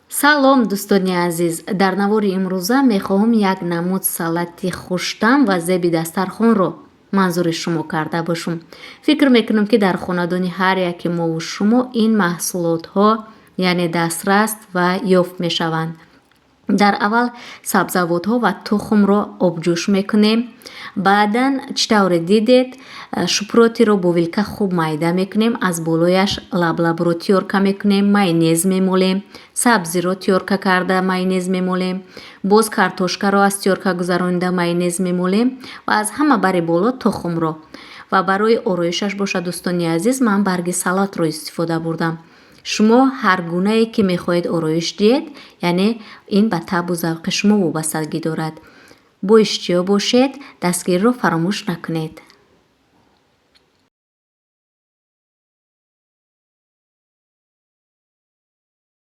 салом дӯстони азиз, дар навори имрӯза мехоҳам як намуд салати хуштам ва зеби дастархонро манзури шумо карда бошам. фикр мекунам ки дар хонадони ҳар яки мову шумо ин маҳсулотҳо яъне дастрас ва ёфт мешаванд. дар аввал сабзавотҳо ва тухмро обҷӯш мекунем. баъдан чӣ тавре дидед, шупротиро бо вилка хуб майда мекунем, аз болояш лаблабро тиёрка мекунем, майонез мемолем, сабзиро тиёрка карда майонез мемолем, боз картошкаро аз тиёрка гузаронида майонез мемолем ва аз ҳама бари боло тухмро. ва барои ороишаш бошад дӯстони азиз, ман барги салатро истифода бурдам. шумо ҳар гунае ки мехоҳед ороиш диҳед, яъне ин ба табу завқи шумо вобастагӣ дорад. бо иштиё бошед, дастгириро фаромӯш накунед.